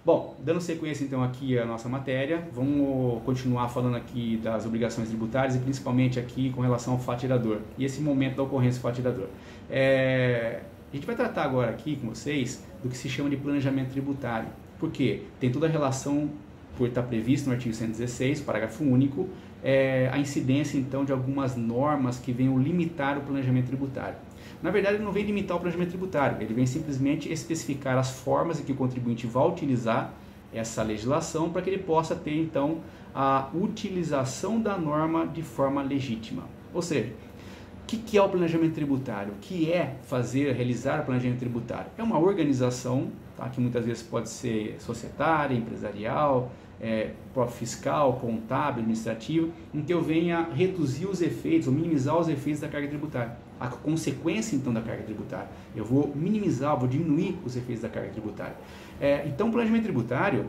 Bom, dando sequência então aqui à nossa matéria, vamos continuar falando aqui das obrigações tributárias e principalmente aqui com relação ao fato gerador e esse momento da ocorrência do fato gerador. A gente vai tratar agora aqui com vocês do que se chama de planejamento tributário. Por quê? Tem toda a relação, por estar previsto no artigo 116, parágrafo único, a incidência então de algumas normas que venham limitar o planejamento tributário. Na verdade, ele não vem limitar o planejamento tributário, ele vem simplesmente especificar as formas em que o contribuinte vai utilizar essa legislação para que ele possa ter, então, a utilização da norma de forma legítima. Ou seja, o que é o planejamento tributário? O que é realizar o planejamento tributário? É uma organização, tá, que muitas vezes pode ser societária, empresarial, próprio fiscal, contábil, administrativo, em que eu venha reduzir os efeitos ou minimizar os efeitos da carga tributária. A consequência, então, da carga tributária. Eu vou minimizar, vou diminuir os efeitos da carga tributária. Então, o planejamento tributário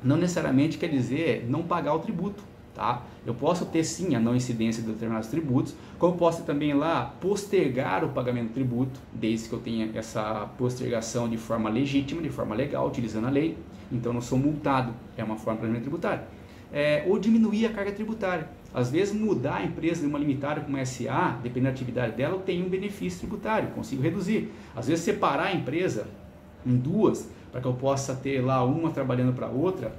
não necessariamente quer dizer não pagar o tributo. Tá? Eu posso ter sim a não incidência de determinados tributos, como posso também lá postergar o pagamento do tributo, desde que eu tenha essa postergação de forma legítima, de forma legal, utilizando a lei. Então, eu não sou multado, é uma forma de planejamento tributário. Ou diminuir a carga tributária. Às vezes, mudar a empresa de uma limitada para uma SA, dependendo da atividade dela, eu tenho um benefício tributário, consigo reduzir. Às vezes, separar a empresa em duas, para que eu possa ter lá uma trabalhando para a outra,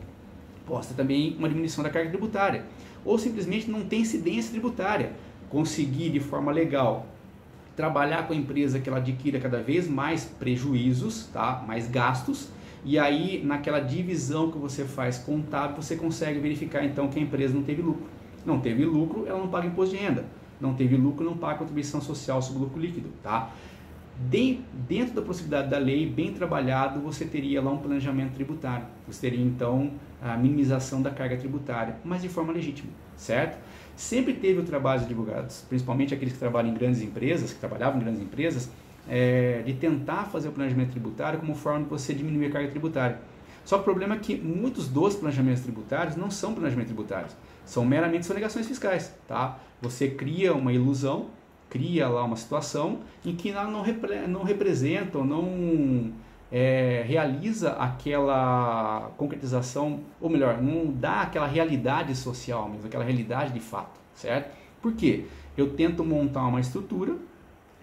possa ter também uma diminuição da carga tributária. Ou simplesmente não tem incidência tributária, conseguir de forma legal trabalhar com a empresa que ela adquira cada vez mais prejuízos, tá? Mais gastos, e aí naquela divisão que você faz contábil, você consegue verificar então que a empresa não teve lucro. Não teve lucro, ela não paga imposto de renda. Não teve lucro, não paga contribuição social sobre o lucro líquido, tá? Dentro da possibilidade da lei, bem trabalhado, você teria lá um planejamento tributário. Você teria então a minimização da carga tributária, mas de forma legítima, certo? Sempre teve o trabalho dos advogados, principalmente aqueles que trabalham em grandes empresas, que trabalhavam em grandes empresas, de tentar fazer o planejamento tributário como forma de você diminuir a carga tributária. Só que o problema é que muitos dos planejamentos tributários não são planejamentos tributários, são meramente sonegações fiscais, tá? Você cria uma ilusão, cria lá uma situação em que ela não representa ou não realiza aquela concretização, ou melhor, não dá aquela realidade social mesmo, aquela realidade de fato, certo? Por quê? Eu tento montar uma estrutura,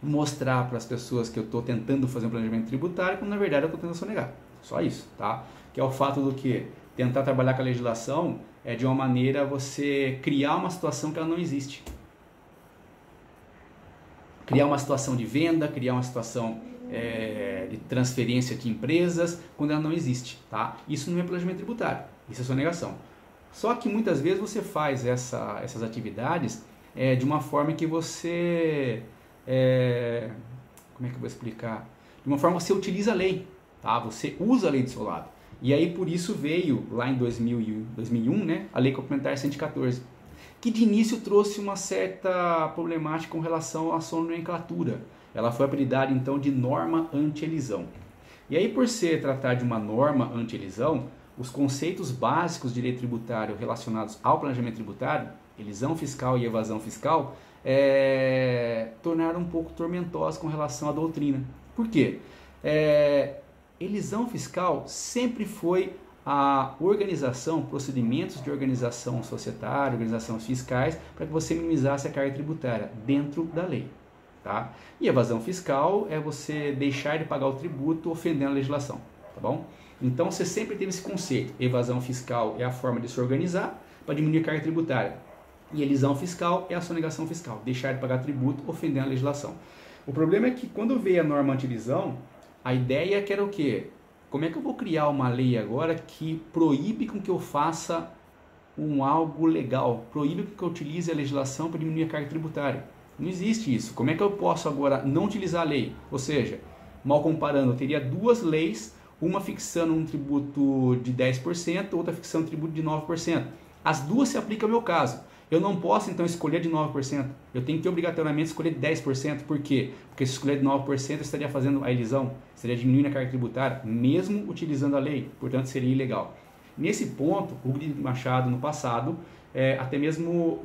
mostrar para as pessoas que eu estou tentando fazer um planejamento tributário, quando na verdade eu estou tentando sonegar. Só isso, tá? Que é o fato do que tentar trabalhar com a legislação de uma maneira você criar uma situação que ela não existe. Criar uma situação de venda, criar uma situação de transferência de empresas, quando ela não existe, tá? Isso não é planejamento tributário, isso é sonegação. Só que muitas vezes você faz essas atividades de uma forma que você... como é que eu vou explicar? De uma forma que você utiliza a lei, tá? Você usa a lei do seu lado. E aí por isso veio lá em 2001, né, a Lei Complementar 114, que de início trouxe uma certa problemática com relação à sonomenclatura. Ela foi apelidada então de norma anti-elisão. E aí por se tratar de uma norma anti-elisão, os conceitos básicos de direito tributário relacionados ao planejamento tributário, elisão fiscal e evasão fiscal, tornaram um pouco tormentosos com relação à doutrina. Por quê? Elisão fiscal sempre foi a organização, procedimentos de organização societária, organizações fiscais, para que você minimizasse a carga tributária dentro da lei. Tá? E evasão fiscal é você deixar de pagar o tributo ofendendo a legislação. Tá bom? Então você sempre teve esse conceito. Evasão fiscal é a forma de se organizar para diminuir a carga tributária. E elisão fiscal é a sonegação fiscal, deixar de pagar tributo ofendendo a legislação. O problema é que quando veio a norma anti-elisão, a ideia que era o quê? Como é que eu vou criar uma lei agora que proíbe com que eu faça algo legal, proíbe com que eu utilize a legislação para diminuir a carga tributária? Não existe isso. Como é que eu posso agora não utilizar a lei? Ou seja, mal comparando, eu teria duas leis, uma fixando um tributo de 10%, outra fixando um tributo de 9%. As duas se aplicam ao meu caso. Eu não posso então escolher de 9%, eu tenho que obrigatoriamente escolher de 10%, por quê? Porque se escolher de 9% eu estaria fazendo a elisão, estaria diminuindo a carga tributária, mesmo utilizando a lei, portanto seria ilegal. Nesse ponto, o Rubem Machado no passado, até mesmo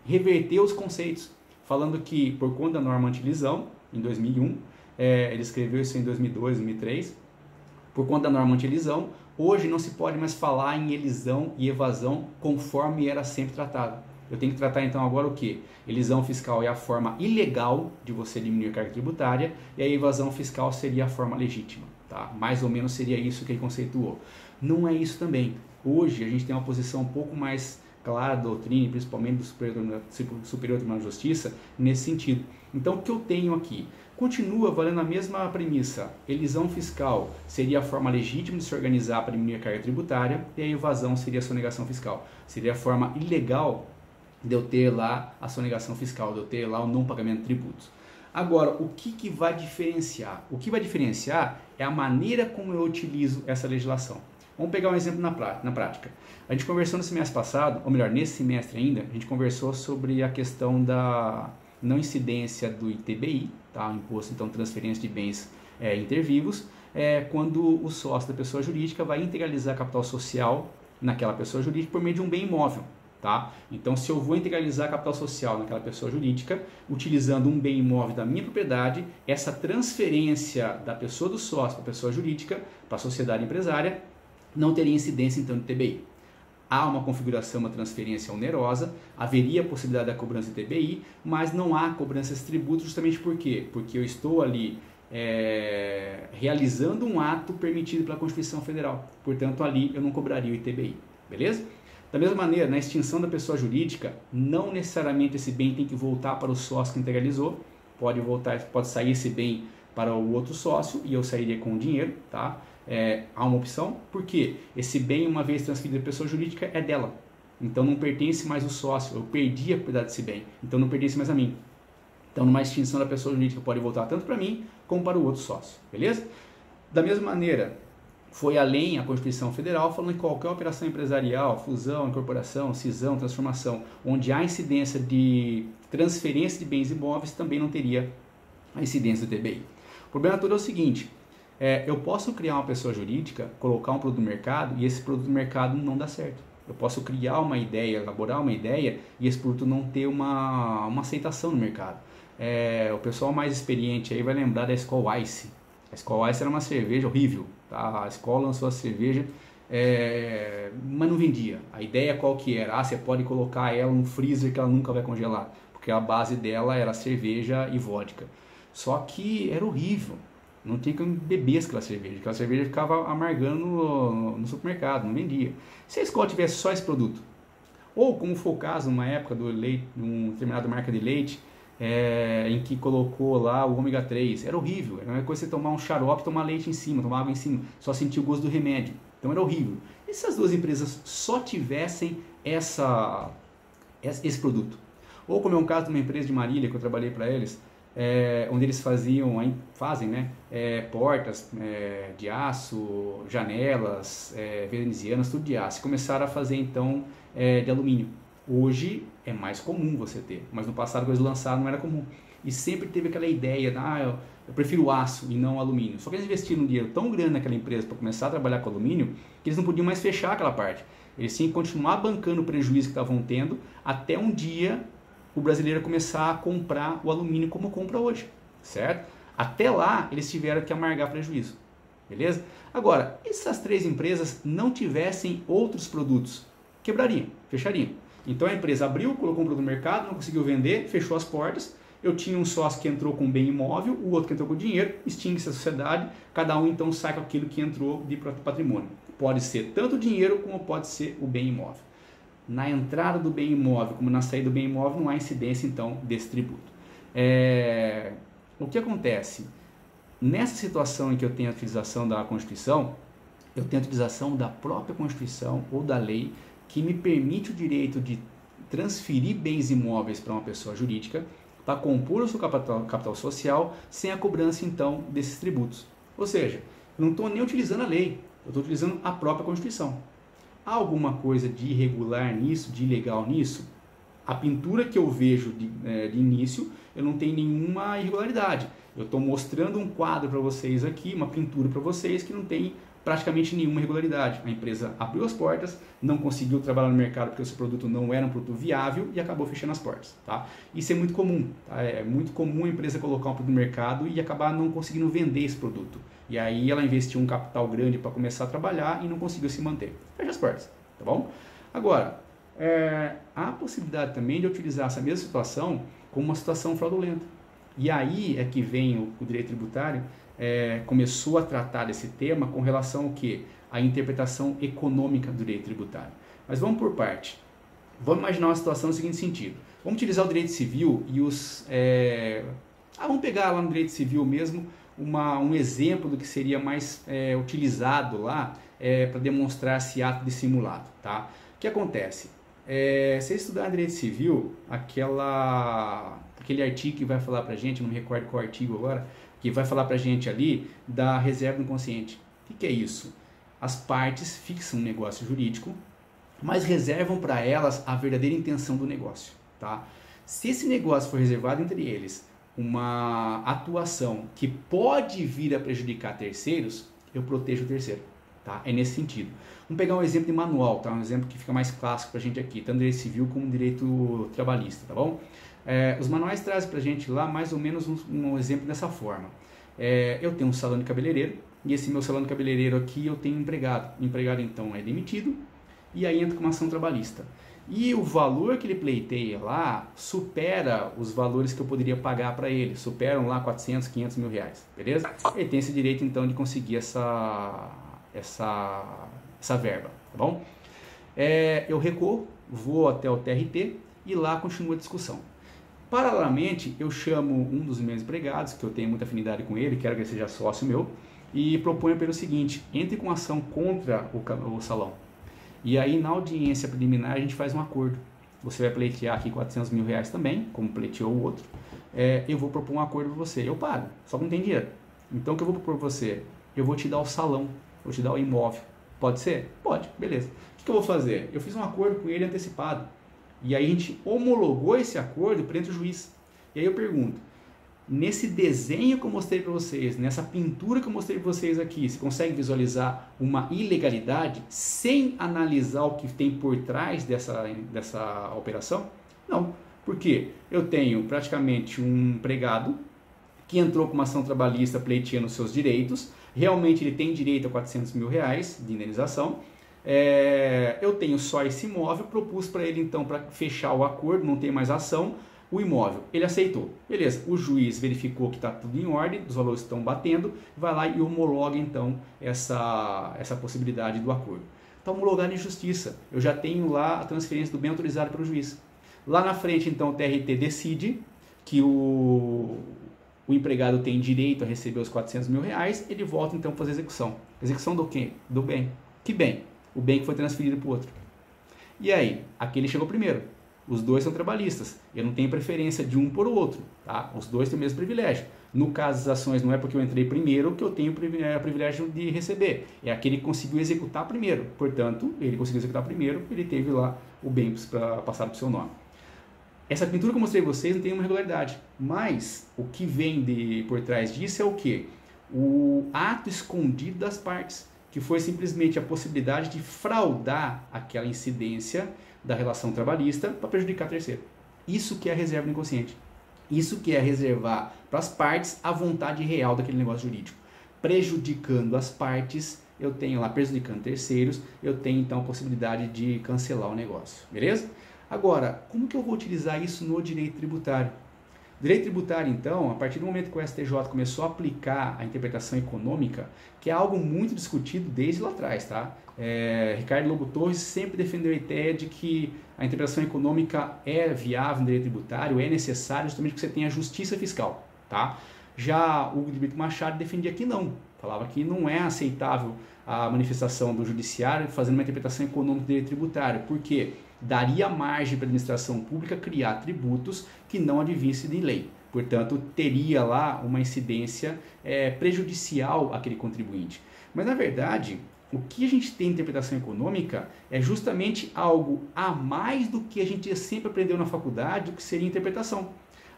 reverteu os conceitos, falando que por conta da norma anti-elisão, em 2001, ele escreveu isso em 2002, 2003, por conta da norma anti-elisão, Hoje não se pode mais falar em elisão e evasão conforme era sempre tratado. Eu tenho que tratar então agora o que? Elisão fiscal é a forma ilegal de você diminuir a carga tributária e a evasão fiscal seria a forma legítima. Tá? Mais ou menos seria isso que ele conceituou. Não é isso também. Hoje a gente tem uma posição um pouco mais clara da doutrina, principalmente do Superior Tribunal de Justiça, nesse sentido. Então o que eu tenho aqui? Continua valendo a mesma premissa. Elisão fiscal seria a forma legítima de se organizar para diminuir a carga tributária e a evasão seria a sonegação fiscal. Seria a forma ilegal de eu ter lá a sonegação fiscal, de eu ter lá o não pagamento de tributos. Agora, o que vai diferenciar? O que vai diferenciar é a maneira como eu utilizo essa legislação. Vamos pegar um exemplo na prática. A gente conversou no semestre passado, ou melhor, nesse semestre ainda, a gente conversou sobre a questão da não incidência do ITBI, tá? O imposto, então, transferência de bens intervivos, quando o sócio da pessoa jurídica vai integralizar capital social naquela pessoa jurídica por meio de um bem imóvel. Tá? Então, se eu vou integralizar capital social naquela pessoa jurídica, utilizando um bem imóvel da minha propriedade, essa transferência da pessoa do sócio para a pessoa jurídica, para a sociedade empresária, não teria incidência então de TBI. Há uma configuração, uma transferência onerosa, haveria a possibilidade da cobrança de TBI, mas não há cobrança de tributo justamente por quê? Porque eu estou ali realizando um ato permitido pela Constituição Federal. Portanto, ali eu não cobraria o ITBI. Beleza? Da mesma maneira, na extinção da pessoa jurídica, não necessariamente esse bem tem que voltar para o sócio que integralizou, pode sair esse bem para o outro sócio e eu sairia com o dinheiro, tá? Há uma opção, porque esse bem, uma vez transferido da pessoa jurídica, é dela. Então não pertence mais ao sócio, eu perdi a propriedade desse bem, então não pertence mais a mim. Então numa extinção da pessoa jurídica pode voltar tanto para mim como para o outro sócio, beleza? Da mesma maneira, foi além a Constituição Federal, falando em qualquer operação empresarial, fusão, incorporação, cisão, transformação, onde há incidência de transferência de bens imóveis, também não teria a incidência do TBI. O problema todo é o seguinte, eu posso criar uma pessoa jurídica, colocar um produto no mercado e esse produto no mercado não dá certo. Eu posso criar uma ideia, elaborar uma ideia e esse produto não ter uma aceitação no mercado. O pessoal mais experiente aí vai lembrar da Skol Ice. A Skol Ice era uma cerveja horrível, tá? A Skol lançou a cerveja, mas não vendia. A ideia qual que era? Você pode colocar ela no freezer que ela nunca vai congelar, porque a base dela era cerveja e vodka. Só que era horrível, não tinha como beber aquela cerveja ficava amargando no supermercado, não vendia. Se a Skol tivesse só esse produto, ou como foi o caso numa época do leite, de uma determinada marca de leite, em que colocou lá o ômega 3, era horrível, era uma coisa você tomar um xarope, tomar leite em cima, tomar água em cima, só sentir o gosto do remédio, então era horrível. E se as duas empresas só tivessem esse produto? Ou como é um caso de uma empresa de Marília que eu trabalhei para eles, onde eles fazem, né, portas de aço, janelas venezianas, tudo de aço, e começaram a fazer então de alumínio. Hoje é mais comum você ter, mas no passado quando eles lançaram não era comum. E sempre teve aquela ideia, eu prefiro aço e não alumínio. Só que eles investiram um dinheiro tão grande naquela empresa para começar a trabalhar com alumínio, que eles não podiam mais fechar aquela parte. Eles tinham que continuar bancando o prejuízo que estavam tendo, até um dia o brasileiro começar a comprar o alumínio como compra hoje, certo? Até lá eles tiveram que amargar prejuízo, beleza? Agora, e se as três empresas não tivessem outros produtos? Quebrariam, fechariam. Então a empresa abriu, colocou um produto no mercado, não conseguiu vender, fechou as portas. Eu tinha um sócio que entrou com bem imóvel, o outro que entrou com dinheiro, extingue-se a sociedade, cada um então sai com aquilo que entrou de patrimônio. Pode ser tanto o dinheiro como pode ser o bem imóvel. Na entrada do bem imóvel como na saída do bem imóvel não há incidência então desse tributo. O que acontece? Nessa situação em que eu tenho a utilização da Constituição, eu tenho a utilização da própria Constituição ou da lei que me permite o direito de transferir bens imóveis para uma pessoa jurídica para compor o seu capital social sem a cobrança então desses tributos. Ou seja, eu não estou nem utilizando a lei, eu estou utilizando a própria Constituição. Há alguma coisa de irregular nisso, de ilegal nisso? A pintura que eu vejo de início, eu não tenho nenhuma irregularidade. Eu estou mostrando um quadro para vocês aqui, uma pintura para vocês que não tem praticamente nenhuma irregularidade. A empresa abriu as portas, não conseguiu trabalhar no mercado porque o seu produto não era um produto viável e acabou fechando as portas. Tá? Isso é muito comum. Tá? É muito comum a empresa colocar um produto no mercado e acabar não conseguindo vender esse produto. E aí ela investiu um capital grande para começar a trabalhar e não conseguiu se manter. Fecha as portas, tá bom? Agora, há a possibilidade também de utilizar essa mesma situação como uma situação fraudulenta. E aí é que vem o direito tributário, começou a tratar desse tema com relação ao quê? A interpretação econômica do direito tributário. Mas vamos por parte. Vamos imaginar uma situação no seguinte sentido. Vamos utilizar o direito civil e vamos pegar lá no direito civil mesmo um exemplo do que seria mais utilizado lá para demonstrar esse ato dissimulado. Tá? O que acontece? Se estudar direito civil, aquele artigo que vai falar para a gente, não me recordo qual artigo agora, que vai falar para a gente ali da reserva inconsciente. O que é isso? As partes fixam um negócio jurídico, mas reservam para elas a verdadeira intenção do negócio. Tá? Se esse negócio for reservado entre eles uma atuação que pode vir a prejudicar terceiros, eu protejo o terceiro. Tá? É nesse sentido. Vamos pegar um exemplo de manual, tá? Um exemplo que fica mais clássico para a gente aqui, tanto direito civil como direito trabalhista, tá bom? Os manuais trazem para a gente lá mais ou menos um exemplo dessa forma. Eu tenho um salão de cabeleireiro, e esse meu salão de cabeleireiro aqui eu tenho um empregado. O empregado então é demitido, e aí entra com uma ação trabalhista. E o valor que ele pleiteia lá supera os valores que eu poderia pagar para ele, superam lá 400, 500 mil reais, beleza? Ele tem esse direito então de conseguir essa verba, tá bom? Eu recuo, vou até o TRT e lá continua a discussão. Paralelamente, eu chamo um dos meus empregados, que eu tenho muita afinidade com ele, quero que ele seja sócio meu, e proponho para ele o seguinte: entre com ação contra o salão. E aí, na audiência preliminar, a gente faz um acordo. Você vai pleitear aqui 400 mil reais também, como pleiteou o outro. Eu vou propor um acordo para você. Eu pago, só que não tem dinheiro. Então, o que eu vou propor para você? Eu vou te dar o salão, vou te dar o imóvel. Pode ser? Pode, beleza. O que eu vou fazer? Eu fiz um acordo com ele antecipado. E aí a gente homologou esse acordo perante o juiz. E aí eu pergunto, nesse desenho que eu mostrei para vocês, nessa pintura que eu mostrei para vocês aqui, você consegue visualizar uma ilegalidade sem analisar o que tem por trás dessa operação? Não. Por quê? Eu tenho praticamente um empregado que entrou com uma ação trabalhista pleiteando os seus direitos, realmente ele tem direito a 400 mil reais de indenização. Eu tenho só esse imóvel, propus para ele então, para fechar o acordo, não tem mais ação, o imóvel. Ele aceitou. Beleza, o juiz verificou que está tudo em ordem, os valores estão batendo, vai lá e homologa então essa possibilidade do acordo. Está homologado em justiça. Eu já tenho lá a transferência do bem autorizado pelo juiz. Lá na frente então o TRT decide que o empregado tem direito a receber os 400 mil reais, ele volta então para fazer execução. Execução do quê? Do bem. Que bem? O bem que foi transferido para o outro. E aí? Aquele chegou primeiro. Os dois são trabalhistas. Eu não tenho preferência de um por outro. Tá? Os dois têm o mesmo privilégio. No caso das ações, não é porque eu entrei primeiro que eu tenho o privilégio de receber. É aquele que conseguiu executar primeiro. Portanto, ele conseguiu executar primeiro, ele teve lá o bem para passar para o seu nome. Essa pintura que eu mostrei para vocês não tem uma irregularidade. Mas o que vem por trás disso é o quê? O ato escondido das partes, que foi simplesmente a possibilidade de fraudar aquela incidência da relação trabalhista para prejudicar terceiro. Isso que é a reserva do inconsciente. Isso que é reservar para as partes a vontade real daquele negócio jurídico. Prejudicando as partes, eu tenho lá, prejudicando terceiros, eu tenho então a possibilidade de cancelar o negócio. Beleza? Agora, como que eu vou utilizar isso no direito tributário? Direito tributário, então, a partir do momento que o STJ começou a aplicar a interpretação econômica, que é algo muito discutido desde lá atrás, tá? Ricardo Lobo Torres sempre defendeu a ideia de que a interpretação econômica é viável no direito tributário, é necessário justamente porque você tenha justiça fiscal, tá? Já o Hugo de Brito Machado defendia que não, falava que não é aceitável a manifestação do judiciário fazendo uma interpretação econômica do direito tributário, porque daria margem para a administração pública criar tributos que não advissem de lei. Portanto, teria lá uma incidência prejudicial àquele contribuinte. Mas, na verdade, o que a gente tem em interpretação econômica é justamente algo a mais do que a gente sempre aprendeu na faculdade, o que seria interpretação.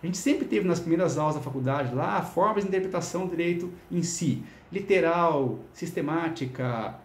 A gente sempre teve nas primeiras aulas da faculdade lá formas de interpretação do direito em si. Literal, sistemática,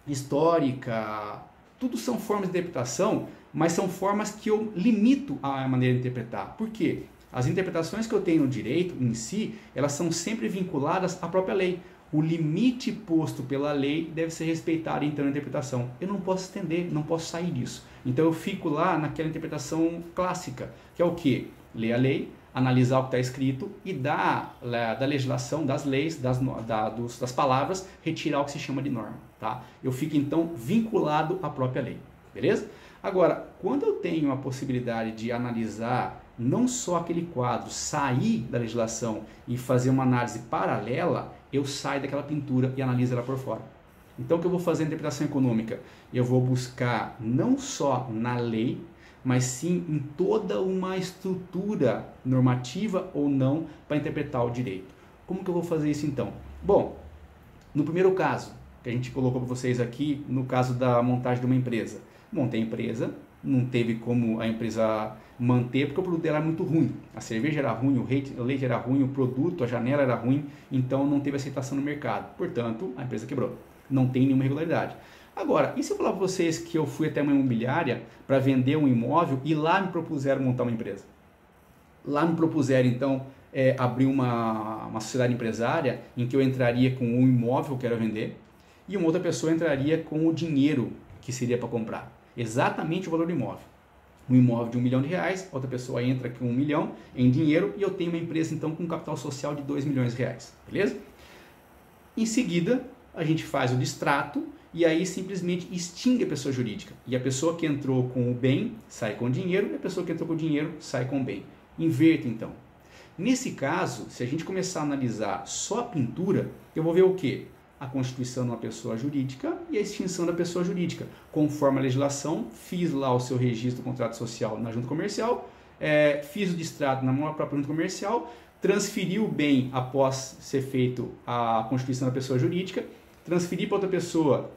histórica, tudo são formas de interpretação, mas são formas que eu limito a maneira de interpretar. Por quê? As interpretações que eu tenho no direito em si, elas são sempre vinculadas à própria lei. O limite posto pela lei deve ser respeitado então na interpretação. Eu não posso estender, não posso sair disso. Então eu fico lá naquela interpretação clássica, que é o quê? Ler a lei, analisar o que está escrito e da legislação, das leis, das palavras, retirar o que se chama de norma. Tá? Eu fico então vinculado à própria lei. Beleza? Agora, quando eu tenho a possibilidade de analisar não só aquele quadro, sair da legislação e fazer uma análise paralela, eu saio daquela pintura e analiso ela por fora. Então, o que eu vou fazer na interpretação econômica? Eu vou buscar não só na lei, mas sim em toda uma estrutura normativa ou não para interpretar o direito. Como que eu vou fazer isso então? Bom, no primeiro caso, que a gente colocou para vocês aqui, no caso da montagem de uma empresa. Montei a empresa, não teve como a empresa manter, porque o produto dela era muito ruim. A cerveja era ruim, o leite era ruim, o produto, a janela era ruim, então não teve aceitação no mercado. Portanto, a empresa quebrou. Não tem nenhuma regularidade. Agora, e se eu falar para vocês que eu fui até uma imobiliária para vender um imóvel e lá me propuseram montar uma empresa? Lá me propuseram, então, abrir uma sociedade empresária em que eu entraria com um imóvel que eu quero vender e uma outra pessoa entraria com o dinheiro que seria para comprar. Exatamente o valor do imóvel. Um imóvel de R$1 milhão, outra pessoa entra com 1 milhão em dinheiro e eu tenho uma empresa então com um capital social de R$2 milhões, beleza? Em seguida, a gente faz o distrato e aí simplesmente extingue a pessoa jurídica. E a pessoa que entrou com o bem sai com o dinheiro e a pessoa que entrou com o dinheiro sai com o bem. Inverto então. Nesse caso, se a gente começar a analisar só a pintura, eu vou ver o quê? A constituição de uma pessoa jurídica e a extinção da pessoa jurídica. Conforme a legislação, fiz lá o seu registro do contrato social na junta comercial, fiz o distrato na própria junta comercial, transferi o bem após ser feito a constituição da pessoa jurídica, transferi para outra pessoa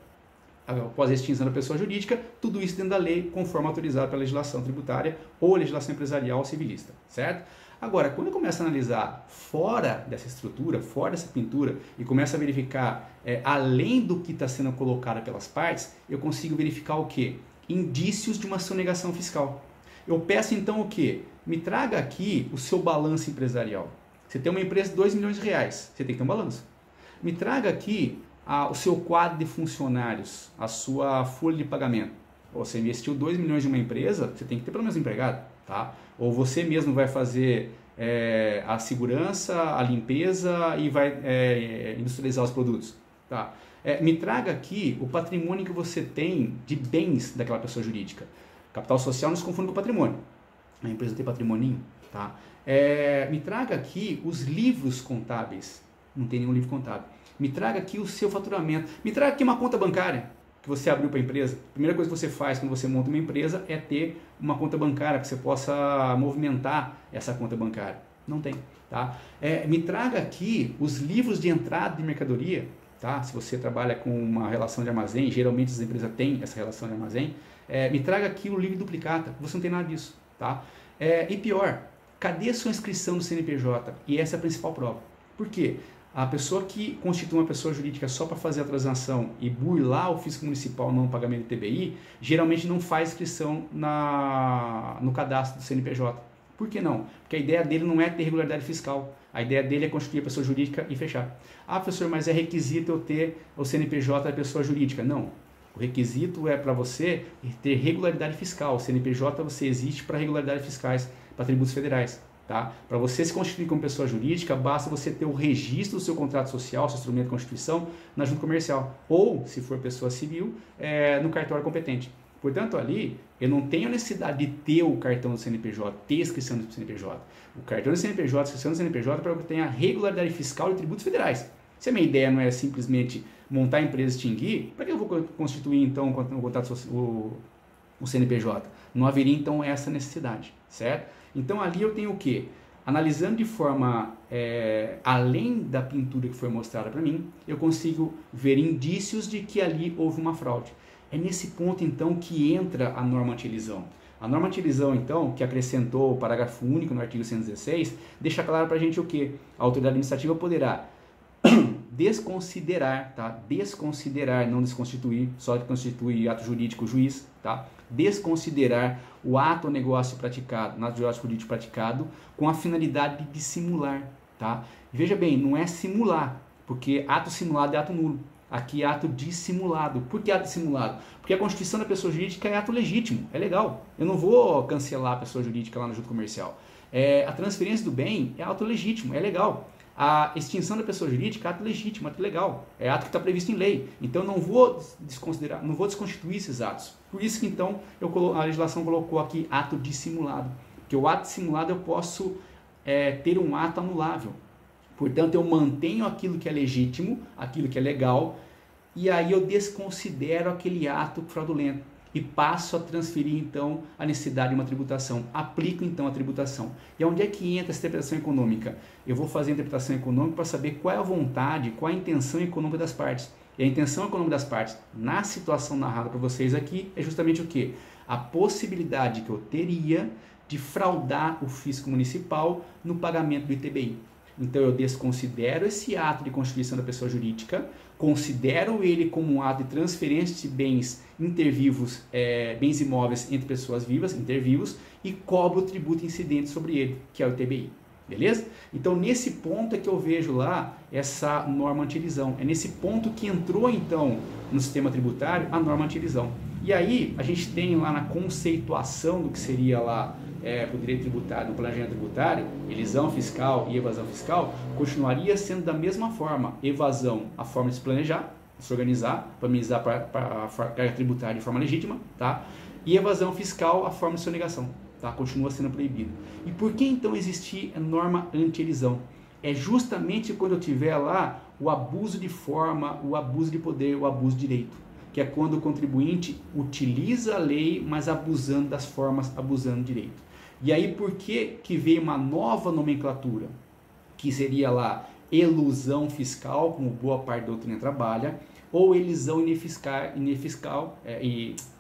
após a extinção da pessoa jurídica, tudo isso dentro da lei, conforme autorizado pela legislação tributária ou legislação empresarial ou civilista, certo? Agora, quando eu começo a analisar fora dessa estrutura, fora dessa pintura, e começo a verificar além do que está sendo colocado pelas partes, eu consigo verificar o quê? Indícios de uma sonegação fiscal. Eu peço então o quê? Me traga aqui o seu balanço empresarial. Você tem uma empresa de R$2 milhões, você tem que ter um balanço. Me traga aqui o seu quadro de funcionários, a sua folha de pagamento. Você investiu R$2 milhões em uma empresa, você tem que ter pelo menos um empregado. Tá? Ou você mesmo vai fazer a segurança, a limpeza e vai industrializar os produtos. Tá? Me traga aqui o patrimônio que você tem de bens daquela pessoa jurídica. Capital social não se confunde com patrimônio. A empresa tem patrimônio. Tá? Me traga aqui os livros contábeis. Não tem nenhum livro contábil. Me traga aqui o seu faturamento. Me traga aqui uma conta bancária que você abriu para a empresa. A primeira coisa que você faz quando você monta uma empresa é ter uma conta bancária que você possa movimentar essa conta bancária. Não tem. Tá? Me traga aqui os livros de entrada de mercadoria. Tá? Se você trabalha com uma relação de armazém, geralmente as empresas têm essa relação de armazém. Me traga aqui o livro duplicata. Você não tem nada disso. Tá? E pior, cadê a sua inscrição no CNPJ? E essa é a principal prova. Por quê? A pessoa que constitui uma pessoa jurídica só para fazer a transação e burlar o fisco municipal no pagamento de TBI, geralmente não faz inscrição no cadastro do CNPJ. Por que não? Porque a ideia dele não é ter regularidade fiscal. A ideia dele é constituir a pessoa jurídica e fechar. Ah, professor, mas é requisito eu ter o CNPJ da pessoa jurídica. Não. O requisito é para você ter regularidade fiscal. O CNPJ você existe para regularidades fiscais, para tributos federais. Tá? Para você se constituir como pessoa jurídica, basta você ter o registro do seu contrato social, seu instrumento de constituição, na junta comercial. Ou, se for pessoa civil, no cartório competente. Portanto, ali, eu não tenho a necessidade de ter o cartão do CNPJ, ter inscrição do CNPJ. O cartão do CNPJ, a inscrição do CNPJ é para que eu tenha regularidade fiscal e tributos federais. Se a minha ideia não é simplesmente montar a empresa e extinguir, para que eu vou constituir, então, o CNPJ? Não haveria, então, essa necessidade, certo? Então, ali eu tenho o quê? Analisando de forma além da pintura que foi mostrada para mim, eu consigo ver indícios de que ali houve uma fraude. É nesse ponto, então, que entra a norma anti-elisão. A norma anti-elisão, então, que acrescentou o parágrafo único no artigo 116, deixa claro para a gente o quê? A autoridade administrativa poderá desconsiderar, tá? Desconsiderar, não desconstituir, só constitui ato jurídico o juiz, tá? Desconsiderar o ato ou negócio praticado, no ato jurídico praticado, com a finalidade de simular, tá? Veja bem, não é simular, porque ato simulado é ato nulo. Aqui é ato dissimulado. Por que ato dissimulado? Porque a constituição da pessoa jurídica é ato legítimo, é legal. Eu não vou cancelar a pessoa jurídica lá no junto comercial. A transferência do bem é ato legítimo, é legal. A extinção da pessoa jurídica é ato legítimo, ato legal. É ato que está previsto em lei. Então eu não vou desconsiderar, não vou desconstituir esses atos. Por isso que então a legislação colocou aqui ato dissimulado. Porque o ato dissimulado eu posso ter um ato anulável. Portanto, eu mantenho aquilo que é legítimo, aquilo que é legal, e aí eu desconsidero aquele ato fraudulento e passo a transferir, então, a necessidade de uma tributação. Aplico, então, a tributação. E onde é que entra essa interpretação econômica? Eu vou fazer a interpretação econômica para saber qual é a vontade, qual é a intenção econômica das partes. E a intenção econômica das partes, na situação narrada para vocês aqui, é justamente o quê? A possibilidade que eu teria de fraudar o fisco municipal no pagamento do ITBI. Então eu desconsidero esse ato de constituição da pessoa jurídica, considero ele como um ato de transferência de bens intervivos, bens imóveis entre pessoas vivas, intervivos, e cobro o tributo incidente sobre ele, que é o ITBI. Beleza? Então nesse ponto é que eu vejo lá essa norma antilisão. É nesse ponto que entrou então no sistema tributário a norma antilisão. E aí a gente tem lá na conceituação do que seria lá o direito tributário, no planejamento tributário, elisão fiscal e evasão fiscal, continuaria sendo da mesma forma. Evasão, a forma de se planejar, de se organizar, para minimizar para a carga tributária de forma legítima, tá? E evasão fiscal, a forma de sonegação, tá? Continua sendo proibido. E por que então existir a norma anti-elisão? É justamente quando eu tiver lá o abuso de forma, o abuso de poder, o abuso de direito, que é quando o contribuinte utiliza a lei, mas abusando das formas, abusando do direito. E aí por que veio uma nova nomenclatura, que seria lá elusão fiscal, como boa parte da doutrina trabalha, ou elisão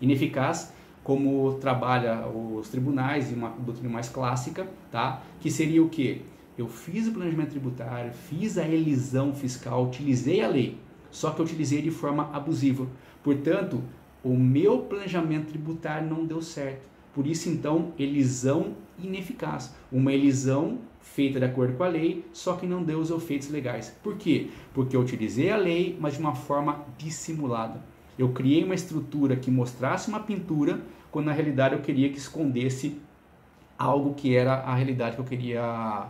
ineficaz, como trabalha os tribunais e uma doutrina mais clássica, tá? Que seria o quê? Eu fiz o planejamento tributário, fiz a elisão fiscal, utilizei a lei, só que eu utilizei de forma abusiva. Portanto, o meu planejamento tributário não deu certo. Por isso, então, elisão ineficaz. Uma elisão feita de acordo com a lei, só que não deu os efeitos legais. Por quê? Porque eu utilizei a lei, mas de uma forma dissimulada. Eu criei uma estrutura que mostrasse uma pintura, quando na realidade eu queria que escondesse algo que era a realidade que eu queria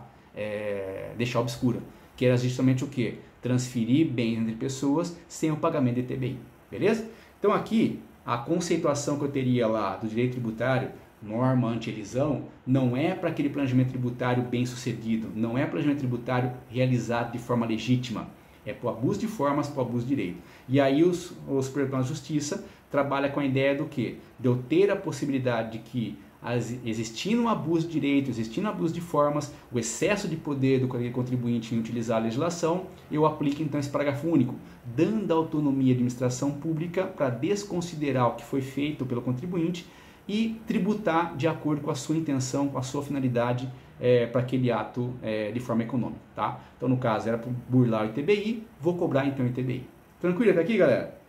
deixar obscura. Que era justamente o quê? Transferir bens entre pessoas sem o pagamento de ITBI. Beleza? Então aqui, a conceituação que eu teria lá do direito tributário, norma anti-elisão, não é para aquele planejamento tributário bem sucedido, não é planejamento tributário realizado de forma legítima, é para o abuso de formas, para o abuso de direito. E aí o Superior Tribunal de Justiça trabalha com a ideia do quê? De eu ter a possibilidade de que, existindo um abuso de direito, existindo um abuso de formas, o excesso de poder do contribuinte em utilizar a legislação, eu aplico então esse parágrafo único, dando autonomia à administração pública para desconsiderar o que foi feito pelo contribuinte e tributar de acordo com a sua intenção, com a sua finalidade para aquele ato de forma econômica. Tá? Então, no caso, era para burlar o ITBI, vou cobrar então o ITBI. Tranquilo até aqui, galera?